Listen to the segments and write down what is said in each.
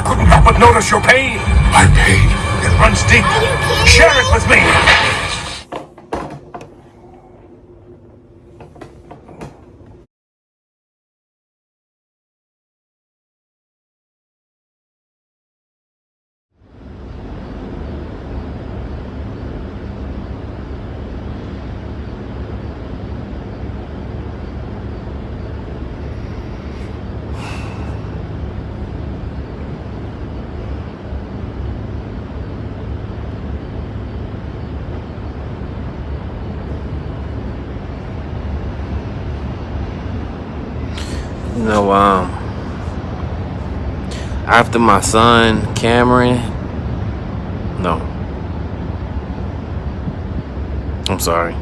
couldn't help but notice your pain. My pain, it runs deep. Share it with me. You know, after my son Cameron, no, I'm sorry.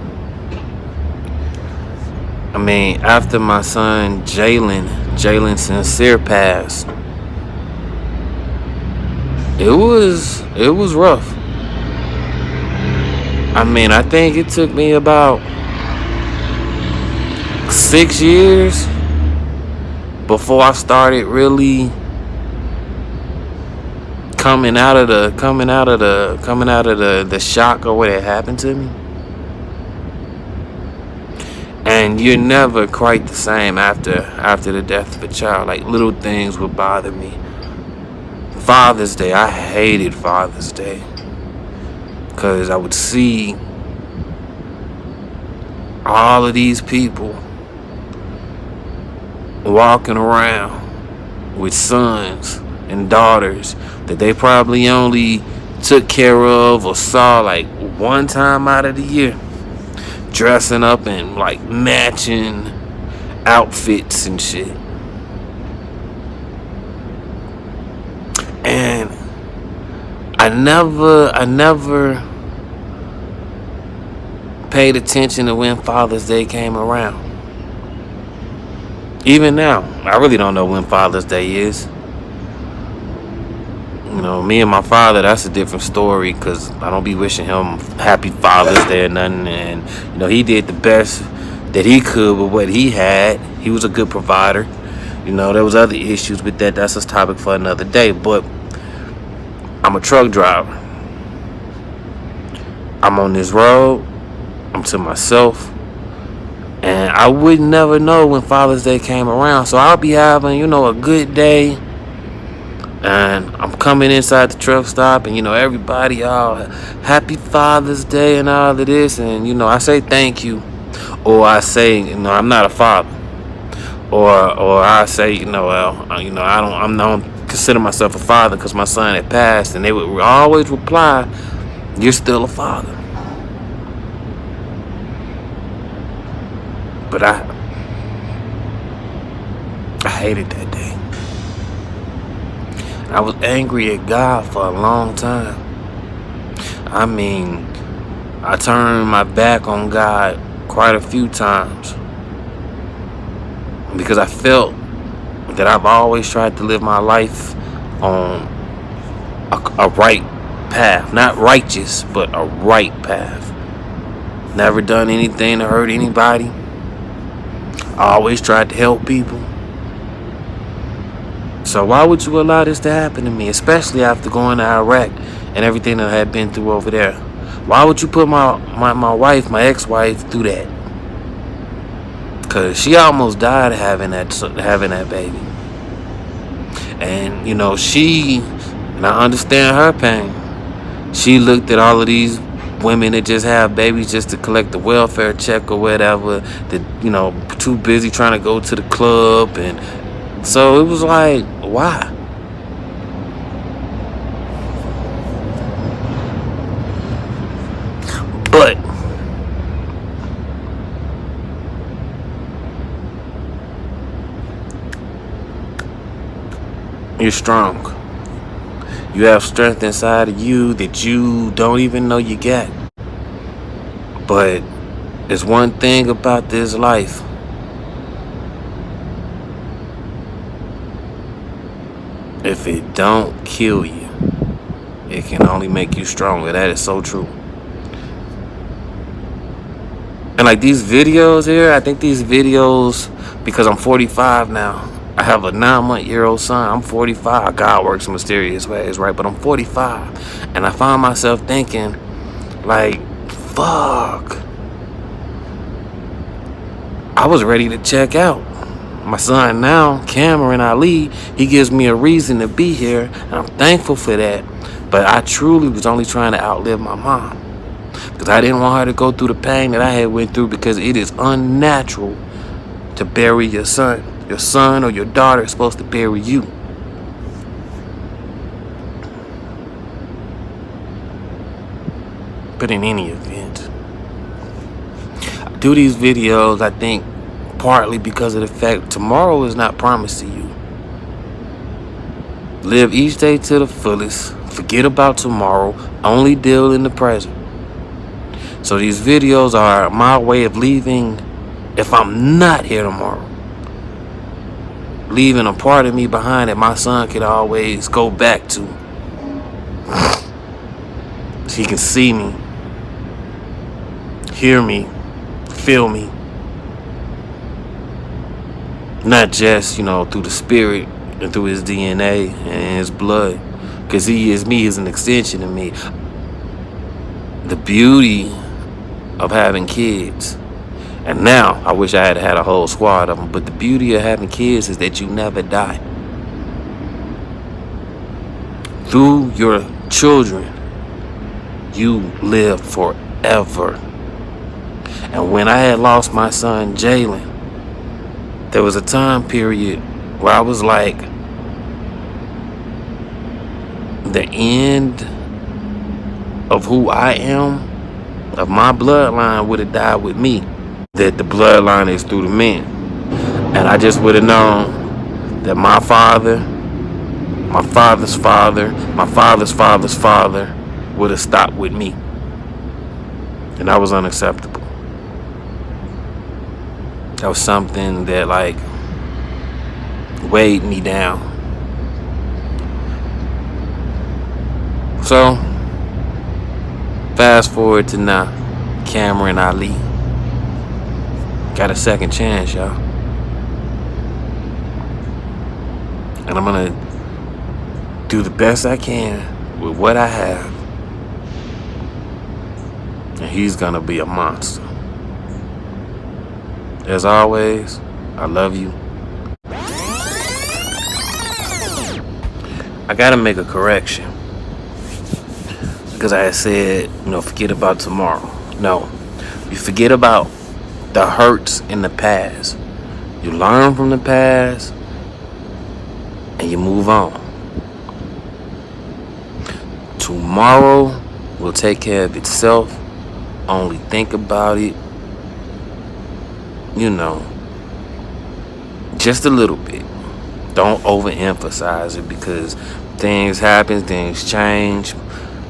I mean, after my son Jalen Sincere passed, it was rough. I mean, I think it took me about 6 years before I started really coming out of the shock of what had happened to me. And you're never quite the same after the death of a child. Like, little things would bother me. Father's Day, I hated Father's Day, because I would see all of these people walking around with sons and daughters that they probably only took care of or saw like one time out of the year, dressing up in like matching outfits and shit. And I never paid attention to when Father's Day came around. Even now, I really don't know when Father's Day is. You know, me and my father, that's a different story, because I don't be wishing him happy Father's Day or nothing. And, you know, he did the best that he could with what he had. He was a good provider. You know, there was other issues with that. That's a topic for another day. But I'm a truck driver. I'm on this road. I'm to myself. And I would never know when Father's Day came around. So I'll be having, you know, a good day. And I'm coming inside the truck stop, and, you know, everybody, all happy Father's Day and all of this. And, you know, I say thank you. Or I say, you know, I'm not a father. Or I say, you know, well, you know, I don't consider myself a father because my son had passed. And they would always reply, you're still a father. But I hated that day. I was angry at God for a long time. I mean, I turned my back on God quite a few times, because I felt that I've always tried to live my life on a right path. Not righteous, but a right path. Never done anything to hurt anybody. I always tried to help people. So why would you allow this to happen to me, especially after going to Iraq and everything that I had been through over there? Why would you put my wife, my ex-wife, through that? Because she almost died having that baby. And, you know, and I understand her pain. She looked at all of these women that just have babies just to collect the welfare check or whatever, that, you know, too busy trying to go to the club. And so it was like, why? But you're strong. You have strength inside of you that you don't even know you got. But there's one thing about this life. If it don't kill you, it can only make you stronger. That is so true. And like these videos here, I think these videos, because I'm 45 now, I have a 9-month-old son. I'm 45. God works in mysterious ways, right? But I'm 45. And I find myself thinking, like, fuck. I was ready to check out. My son now, Cameron Ali, he gives me a reason to be here, and I'm thankful for that. But I truly was only trying to outlive my mom, because I didn't want her to go through the pain that I had went through, because it is unnatural to bury your son. Your son or your daughter is supposed to bury you. But in any event, I do these videos, I think, partly because of the fact tomorrow is not promised to you. Live each day to the fullest. Forget about tomorrow. Only deal in the present. So these videos are my way of leaving, if I'm not here tomorrow, leaving a part of me behind that my son could always go back to. So he can see me, hear me, feel me. Not just, through the spirit and through his DNA and his blood. Because he is me, is an extension of me. The beauty of having kids, and now I wish I had had a whole squad of them, but the beauty of having kids is that you never die. Through your children, you live forever. And when I had lost my son Jalen, there was a time period where I was like, the end of who I am, of my bloodline, would have died with me. That the bloodline is through the men. And I just would have known that my father, my father's father, my father's father's father would have stopped with me. And that was unacceptable. That was something that, like, weighed me down. So, fast forward to now, Cameron Ali got a second chance, y'all. And I'm gonna do the best I can with what I have. And he's gonna be a monster. As always, I love you. I gotta make a correction. Because I had said, forget about tomorrow. No, you forget about the hurts in the past. You learn from the past and you move on. Tomorrow will take care of itself. Only think about it, just a little bit. Don't overemphasize it, because things happen, things change,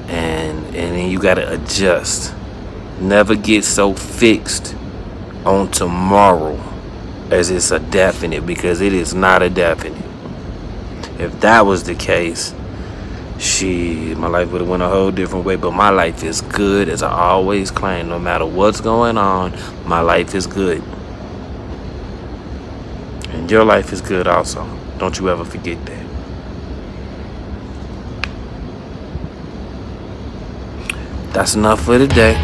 and then you gotta adjust. Never get so fixed on tomorrow as it's a definite, because it is not a definite. If that was the case, my life would have went a whole different way. But my life is good, as I always claim. No matter what's going on, my life is good. And your life is good also. Don't you ever forget that. That's enough for today.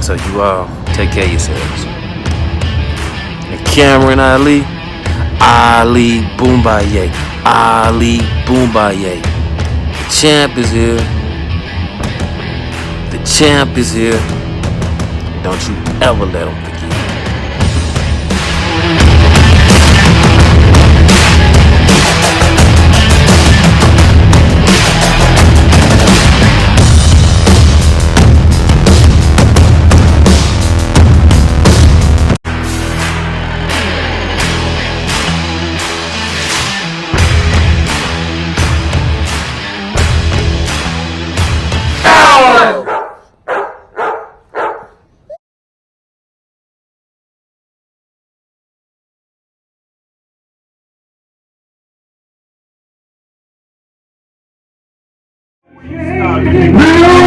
So you all take care of yourselves. And Cameron Ali, Ali Boombaye, Ali Boombaye. The champ is here. The champ is here. Don't you ever let him forget. Now